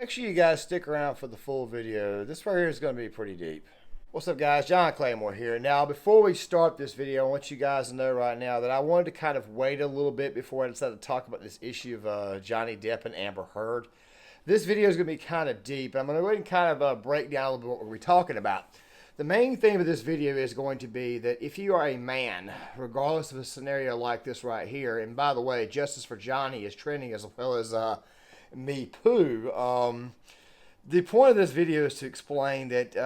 Make sure you guys stick around for the full video. This right here is going to be pretty deep. What's up, guys? John Claymore here. Now, before we start this video, I want you guys to know right now that I wanted to kind of wait a little bit before I decided to talk about this issue of Johnny Depp and AmberHeard. This video is going to be kind of deep. I'm going to go ahead and kind of break down a little bit what we're talking about. The main thing of this video is going to be that if you are a man, regardless of a scenario like this right here, and by the way, Justice for Johnny is trending as well as Me Poo. The point of this video is to explain that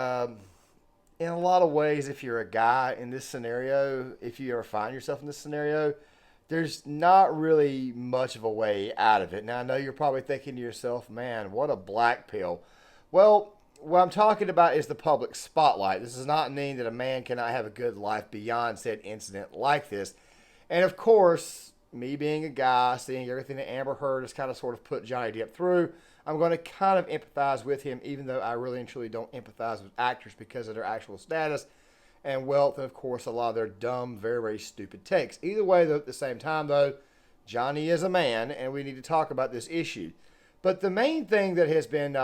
in a lot of ways, if you're a guy in this scenario, if you ever find yourself in this scenario, there's not really much of a way out of it. Now, I know you're probably thinking to yourself, man, what a black pill. Well, what I'm talking about is the public spotlight. This does not mean that a man cannot have a good life beyond said incident like this. And of course, me being a guy, seeing everything that AmberHeard has kind of sort of put Johnny Depp through, I'm going to kind of empathize with him, even though I really and truly don't empathize with actors because of their actual status and wealth, and of course, a lot of their dumb, very, very stupid takes. Either way, though, at the same time, though, Johnny is a man, and we need to talk about this issue. But the main thing that has been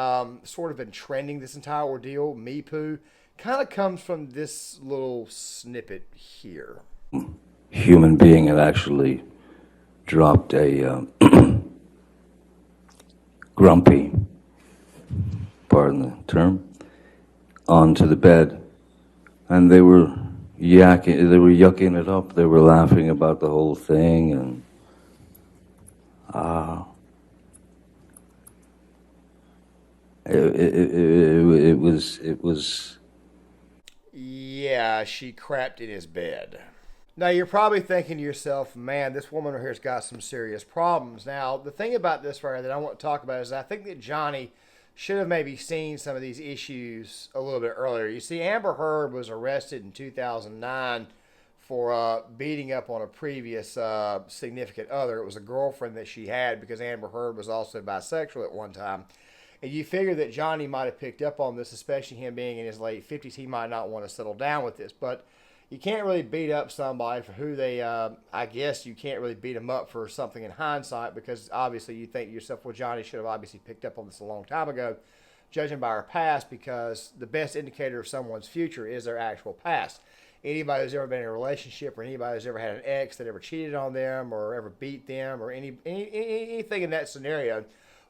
sort of been trending this entire ordeal, Me Poo, kind of comes from this little snippet here. Human being had actually dropped a grumpy, pardon the term, onto the bed, and they were yucking it up. They were laughing about the whole thing, and it was. Yeah, she crapped in his bed. Now, you're probably thinking to yourself, man, this woman right here's got some serious problems. Now, the thing about this right here that I want to talk about is I think that Johnny should have maybe seen some of these issues a little bit earlier. You see, AmberHeard was arrested in 2009 for beating up on a previous significant other. It was a girlfriend that she had because AmberHeard was also bisexual at one time. And you figure that Johnny might have picked up on this, especially him being in his late 50s. He might not want to settle down with this. But you can't really beat up somebody for who they, I guess you can't really beat them up for something in hindsight because obviously you think to yourself, well, Johnny should have obviously picked up on this a long time ago, judging by her past, because the best indicator of someone's future is their actual past. Anybody who's ever been in a relationship or anybody who's ever had an ex that ever cheated on them or ever beat them or anything in that scenario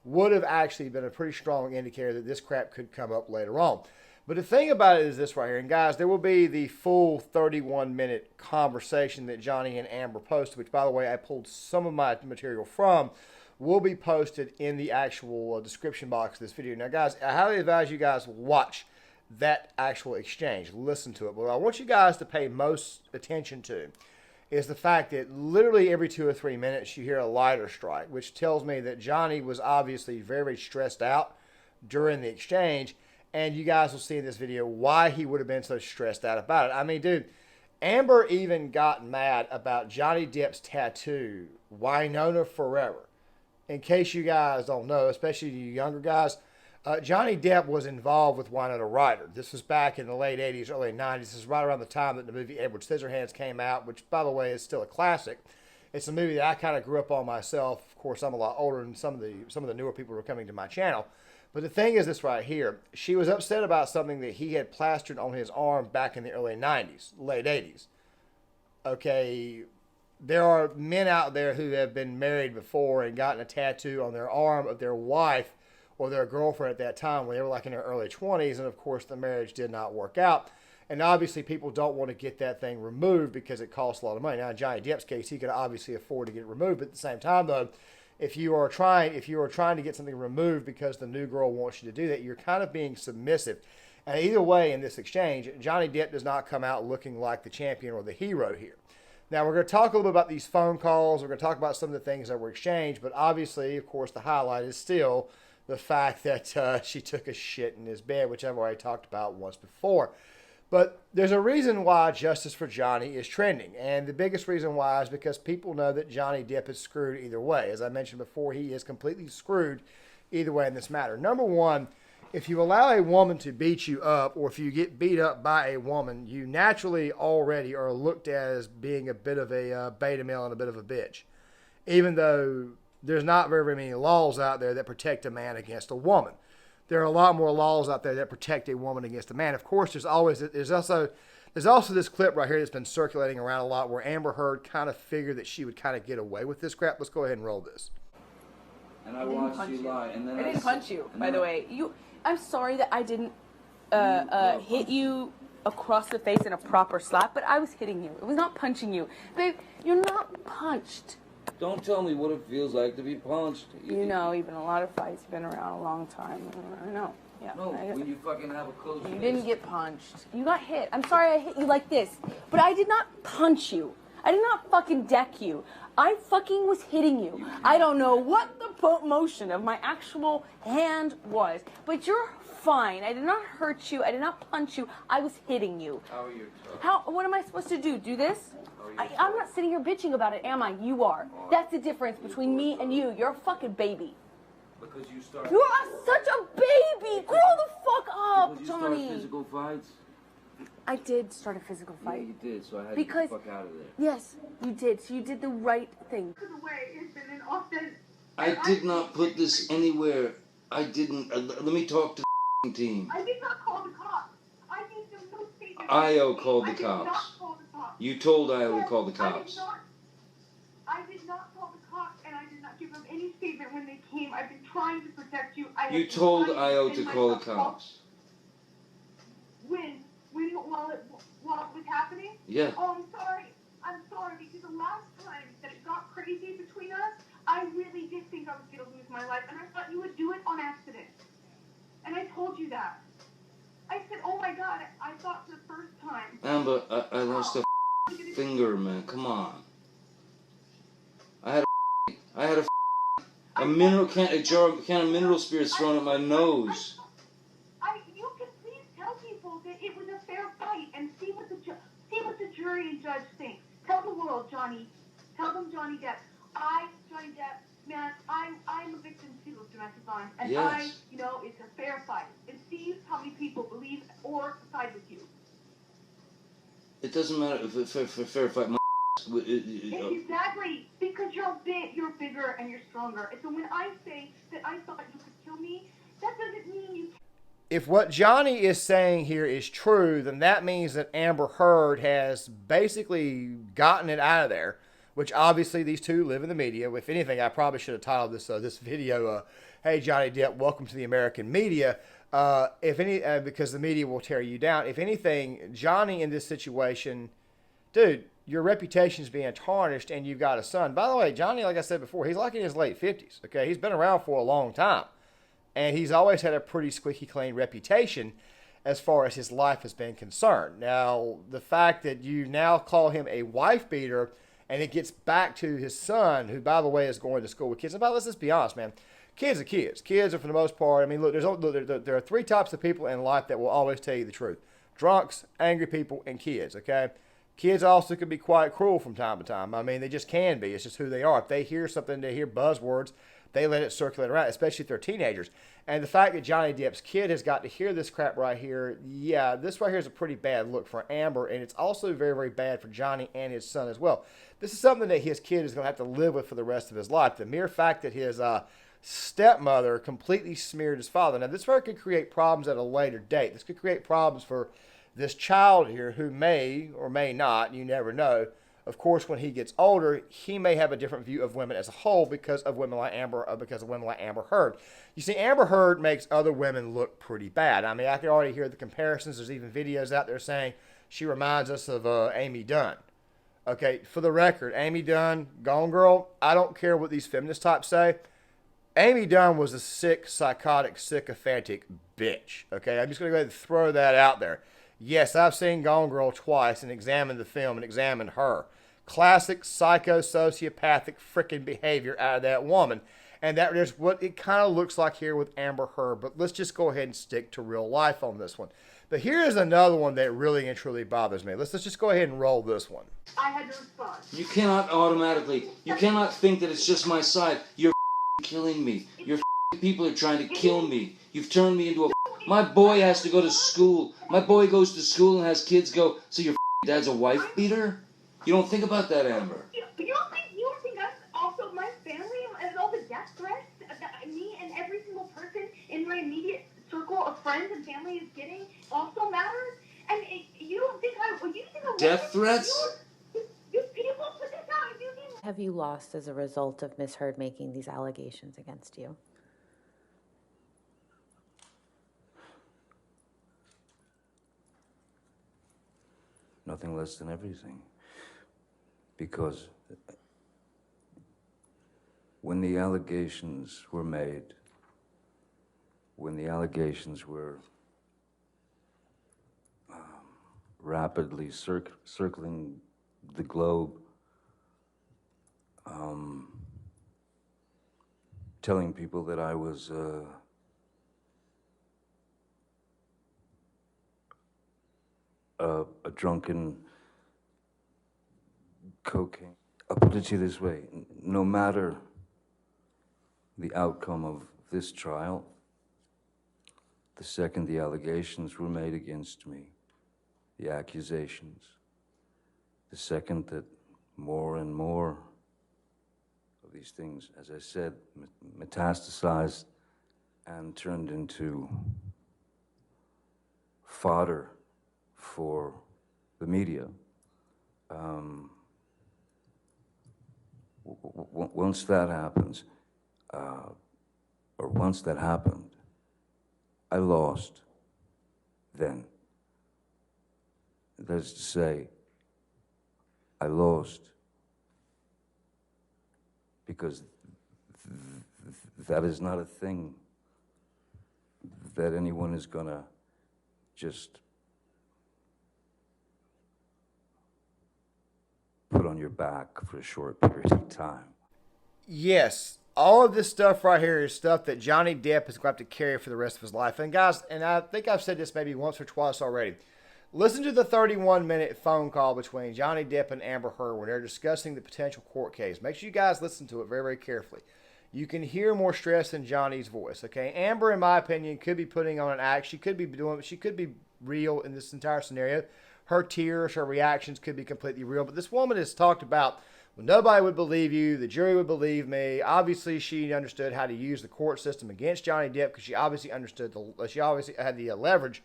would have actually been a pretty strong indicator that this crap could come up later on. But the thing about it is this right here, and guys, there will be the full 31-minute conversation that Johnny and Amber posted, which, by the way, I pulled some of my material from, will be posted in the actual description box of this video. Now, guys, I highly advise you guys watch that actual exchange. Listen to it. But what I want you guys to pay most attention to is the fact that literally every 2 or 3 minutes you hear a lighter strike, which tells me that Johnny was obviously very, very stressed out during the exchange. And you guys will see in this video why he would have been so stressed out about it. I mean, dude, Amber even got mad about Johnny Depp's tattoo, Winona Forever. In case you guys don't know, especially you younger guys, Johnny Depp was involved with Winona Ryder. This was back in the late 80s, early 90s. This is right around the time that the movie Edward Scissorhands came out, which, by the way, is still a classic. It's a movie that I kind of grew up on myself. Of course, I'm a lot older than some of the newer people who are coming to my channel. But the thing is this right here. She was upset about something that he had plastered on his arm back in the early 90s, late 80s. Okay, there are men out there who have been married before and gotten a tattoo on their arm of their wife or their girlfriend at that time when they were like in their early 20s. And, of course, the marriage did not work out. And obviously people don't want to get that thing removed because it costs a lot of money. Now, in Johnny Depp's case, he could obviously afford to get it removed. But at the same time, though, if you are trying to get something removed because the new girl wants you to do that, you're kind of being submissive. And either way, in this exchange, Johnny Depp does not come out looking like the champion or the hero here. Now, we're going to talk a little bit about these phone calls. We're going to talk about some of the things that were exchanged. But obviously, of course, the highlight is still the fact that she took a shit in his bed, which I've already talked about once before. But there's a reason why Justice for Johnny is trending. And the biggest reason why is because people know that Johnny Depp is screwed either way. As I mentioned before, he is completely screwed either way in this matter. Number one, if you allow a woman to beat you up, or if you get beat up by a woman, you naturally already are looked at as being a bit of a beta male and a bit of a bitch. Even though there's not very, very many laws out there that protect a man against a woman. there are a lot more laws out there that protect a woman against a man. Of course, there's also this clip right here that's been circulating around a lot where Amber Heard kind of figured that she would kind of get away with this crap. Let's go ahead and roll this. And I watched you lie, and then I didn't punch you, by the way. I'm sorry that I didn't hit you across the face in a proper slap, but I was hitting you. It was not punching you. Babe, you're not punched. Don't tell me what it feels like to be punched. You know, you've been in a lot of fights. You've been around a long time. I know. Yeah. No, when you fucking have a close You face. didn't get punched. You got hit. I'm sorry I hit you like this, but I did not punch you. I did not fucking deck you. I fucking was hitting you. I don't know what the motion of my actual hand was, but you're fine. I did not hurt you. I did not punch you. I was hitting you. How are you? What am I supposed to do? Do this? I'm not sitting here bitching about it, am I? You are. That's the difference between me and you. You're a fucking baby. Because you started. You are such a baby. Grow the fuck up, Because you Johnny. started physical fights. I did start a physical fight. Yeah, you did. So I had Because- to get the fuck out of there. Yes, you did. So you did the right thing. I did not put this anywhere. I didn't. Let me talk to the team. I did not call the cops. I gave them no statement. IO called the I did not cops. call the cops. You told IO to call the I cops. did not call the cops, and I did not give them any statement when they came. I've been trying to protect you. You told IO to call the cops. While it was happening? Yeah. Oh, I'm sorry. I'm sorry, because the last time that it got crazy between us, I really did think I was going to lose my life, and I thought you would do it on accident. And I told you that. I said, oh my God, I thought the first time. Amber, I lost a finger, man. Come on. I had a mineral can of mineral spirits thrown at my nose. You can please tell people that it was a fair fight and see what the jury and judge think. Tell the world, Johnny. Tell them Johnny Depp. Johnny Depp, man, I'm a victim too of domestic violence, and Yes. it's a fair fight. And see how many people believe or side with you. It doesn't matter if it's a fair fight. Exactly, because you're bigger and you're stronger. And so when I say that I thought you could kill me, that doesn't mean you. If what Johnny is saying here is true, then that means that Amber Heard has basically gotten it out of there, which obviously these two live in the media. If anything, I probably should have titled this video, "Hey Johnny Depp, welcome to the American media." Because the media will tear you down. If anything, Johnny in this situation, dude, your reputation is being tarnished, and you've got a son. By the way, Johnny, like I said before, he's like in his late 50s. Okay, he's been around for a long time. And he's always had a pretty squeaky clean reputation as far as his life has been concerned. Now, the fact that you now call him a wife beater, and it gets back to his son, who, by the way, is going to school with kids. And let's just be honest, man. Kids are kids. Kids are, for the most part, I mean, look, there are three types of people in life that will always tell you the truth. Drunks, angry people, and kids, okay? Kids also can be quite cruel from time to time. I mean, they just can be. It's just who they are. If they hear something, they hear buzzwords, they let it circulate around, especially if they're teenagers. And the fact that Johnny Depp's kid has got to hear this crap right here, yeah, this right here is a pretty bad look for Amber, and it's also very, very bad for Johnny and his son as well. This is something that his kid is going to have to live with for the rest of his life. The mere fact that his stepmother completely smeared his father. Now, this right could create problems at a later date. This could create problems for this child here who may or may not, you never know. Of course, when he gets older, he may have a different view of women as a whole because of women like Amber Heard. You see, Amber Heard makes other women look pretty bad. I mean, I can already hear the comparisons. There's even videos out there saying she reminds us of Amy Dunn. Okay, for the record, Amy Dunn, Gone Girl, I don't care what these feminist types say. Amy Dunn was a sick, psychotic, sycophantic bitch. Okay, I'm just going to go ahead and throw that out there. Yes, I've seen Gone Girl twice and examined the film and examined her. Classic psycho-sociopathic freaking behavior out of that woman. And that is what it kind of looks like here with Amber Heard. But let's just go ahead and stick to real life on this one. But here is another one that really and truly bothers me. Let's just go ahead and roll this one. I had to respond. You cannot think that it's just my side. You're killing me. Your people are trying to kill me. You've turned me into a... My boy has to go to school. My boy goes to school and has kids go, so your dad's a wife beater? You don't think about that, Amber. You don't think that's also my family and all the death threats that me and every single person in my immediate approval of friends and family is getting also matters. And you don't think I Death threats? You people put this out. You think Have you lost as a result of Miss Heard making these allegations against you? Nothing less than everything. Because when the allegations were made, when the allegations were rapidly circling the globe, telling people that I was a drunken cocaine. I'll put it to you this way, no matter the outcome of this trial, the second the allegations were made against me, the accusations, the second that more and more of these things, as I said, metastasized and turned into fodder for the media. Once that happens, or once that happened, I lost then. That is to say, I lost because that is not a thing that anyone is gonna just put on your back for a short period of time. Yes, all of this stuff right here is stuff that Johnny Depp is going to have to carry for the rest of his life. And guys, and I think I've said this maybe once or twice already, listen to the 31-minute phone call between Johnny Depp and Amber Heard when they're discussing the potential court case. Make sure you guys listen to it very, very carefully. You can hear more stress in Johnny's voice, okay? Amber, in my opinion, could be putting on an act. She could be real in this entire scenario. Her tears, her reactions could be completely real. But this woman has talked about, well, nobody would believe you. The jury would believe me. Obviously, she understood how to use the court system against Johnny Depp because she obviously had the leverage.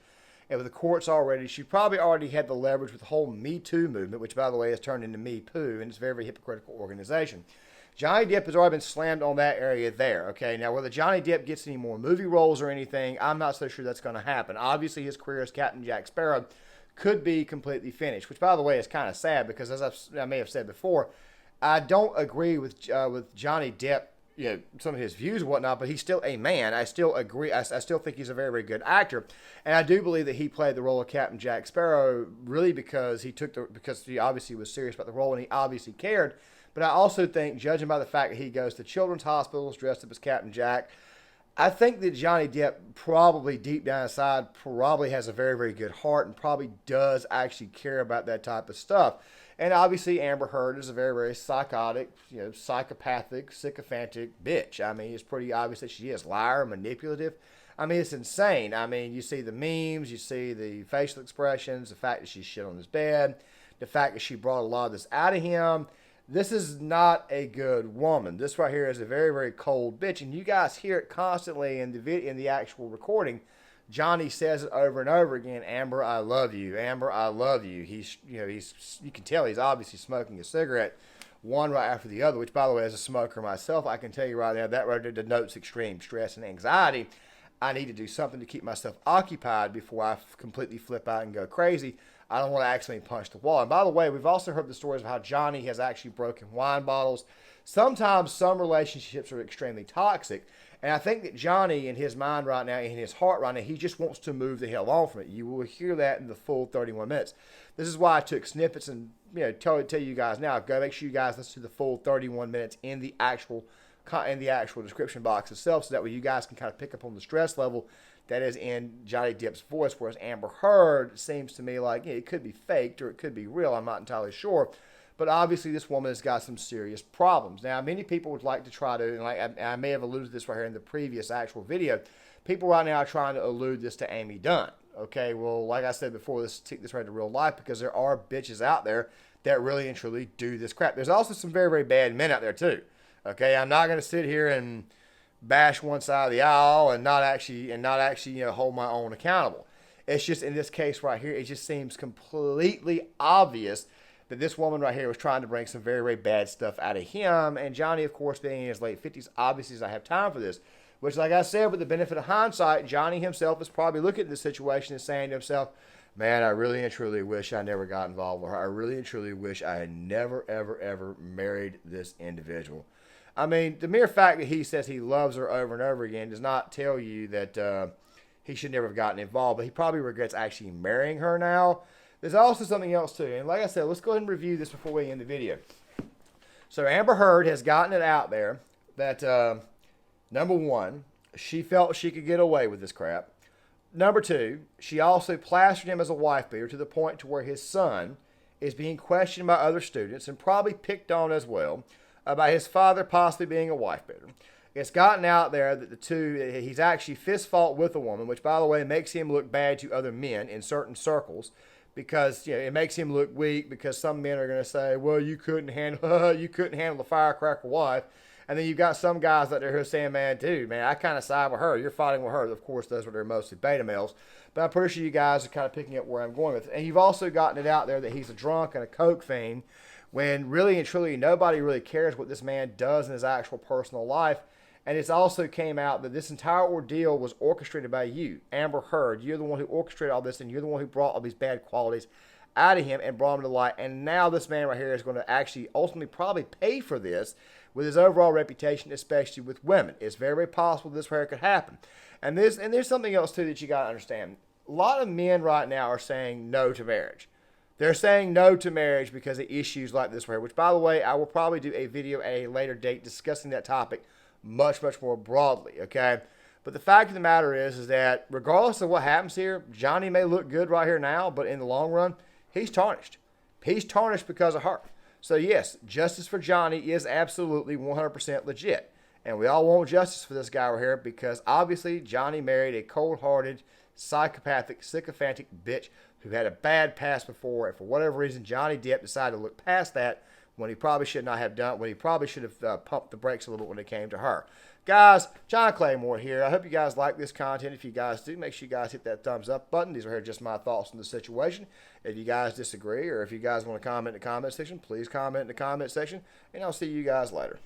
And with the courts already, she probably already had the leverage with the whole Me Too movement, which, by the way, has turned into Me Poo, and it's a very, very hypocritical organization. Johnny Depp has already been slammed on that area there, okay? Now, whether Johnny Depp gets any more movie roles or anything, I'm not so sure that's going to happen. Obviously, his career as Captain Jack Sparrow could be completely finished, which, by the way, is kind of sad because, as I may have said before, I don't agree with Johnny Depp, you know, some of his views and whatnot, but he's still a man. I still agree. I still think he's a very, very good actor, and I do believe that he played the role of Captain Jack Sparrow really because because he obviously was serious about the role and he obviously cared. But I also think, judging by the fact that he goes to children's hospitals dressed up as Captain Jack, I think that Johnny Depp probably deep down inside probably has a very, very good heart and probably does actually care about that type of stuff. And obviously Amber Heard is a very, very psychotic, you know, psychopathic, sycophantic bitch. I mean, it's pretty obvious that she is liar, manipulative. I mean, it's insane. I mean, you see the memes, you see the facial expressions, the fact that she shit on his bed, the fact that she brought a lot of this out of him. This is not a good woman. This right here is a very, very cold bitch, and you guys hear it constantly in the actual recording. Johnny says it over and over again. Amber, I love you. Amber, I love you. You can tell he's obviously smoking a cigarette, one right after the other. Which, by the way, as a smoker myself, I can tell you right now that right there denotes extreme stress and anxiety. I need to do something to keep myself occupied before I completely flip out and go crazy. I don't want to accidentally punch the wall. And by the way, we've also heard the stories of how Johnny has actually broken wine bottles. Sometimes some relationships are extremely toxic. And I think that Johnny, in his mind right now, in his heart right now, he just wants to move the hell on from it. You will hear that in the full 31 minutes. This is why I took snippets and tell you guys now. Go make sure you guys listen to the full 31 minutes in the actual description box itself, so that way you guys can kind of pick up on the stress level that is in Johnny Depp's voice, whereas Amber Heard seems to me like it could be faked or it could be real. I'm not entirely sure. But obviously this woman has got some serious problems. Now, many people would like to try to, and I may have alluded to this right here in the previous actual video, people right now are trying to allude this to Amy Dunn. Okay, well, like I said before, let's take this right to real life because there are bitches out there that really and truly do this crap. There's also some very, very bad men out there too. Okay, I'm not going to sit here and bash one side of the aisle and not actually hold my own accountable. It's just in this case right here, it just seems completely obvious that this woman right here was trying to bring some very, very bad stuff out of him. And Johnny, of course, being in his late 50s, obviously doesn't have time for this. Which, like I said, with the benefit of hindsight, Johnny himself is probably looking at this situation and saying to himself, man, I really and truly wish I never got involved with her. I really and truly wish I had never, ever, ever married this individual. I mean, the mere fact that he says he loves her over and over again does not tell you that he should never have gotten involved, but he probably regrets actually marrying her now. There's also something else, too. And like I said, let's go ahead and review this before we end the video. So AmberHeard has gotten it out there that, number one, she felt she could get away with this crap. Number two, she also plastered him as a wife beater to the point to where his son is being questioned by other students and probably picked on as well about his father possibly being a wife beater. It's gotten out there that he's actually fist fought with a woman, which, by the way, makes him look bad to other men in certain circles because it makes him look weak because some men are going to say, well, you couldn't handle the firecracker wife. And then you've got some guys out there who are saying, man, dude, man, I kind of side with her. You're fighting with her. Of course, those are mostly beta males. But I'm pretty sure you guys are kind of picking up where I'm going with it. And you've also gotten it out there that he's a drunk and a coke fiend when really and truly nobody really cares what this man does in his actual personal life. And it's also came out that this entire ordeal was orchestrated by you, AmberHeard. You're the one who orchestrated all this, and you're the one who brought all these bad qualities out of him and brought him to light. And now this man right here is going to actually ultimately probably pay for this with his overall reputation, especially with women. It's very, very possible this right here could happen. And there's something else, too, that you got to understand. A lot of men right now are saying no to marriage. They're saying no to marriage because of issues like this right here, which, by the way, I will probably do a video at a later date discussing that topic much, much more broadly, okay? But the fact of the matter is that regardless of what happens here, Johnny may look good right here now, but in the long run, he's tarnished. He's tarnished because of her. So yes, justice for Johnny is absolutely 100% legit. And we all want justice for this guy right here because obviously Johnny married a cold-hearted, psychopathic, sycophantic bitch who had a bad past before. And for whatever reason, Johnny Depp decided to look past that when he probably should not have done, when he probably should have pumped the brakes a little bit when it came to her. Guys, John Claymore here. I hope you guys like this content. If you guys do, make sure you guys hit that thumbs up button. These are just my thoughts on the situation. If you guys disagree or if you guys want to comment in the comment section, please comment in the comment section, and I'll see you guys later.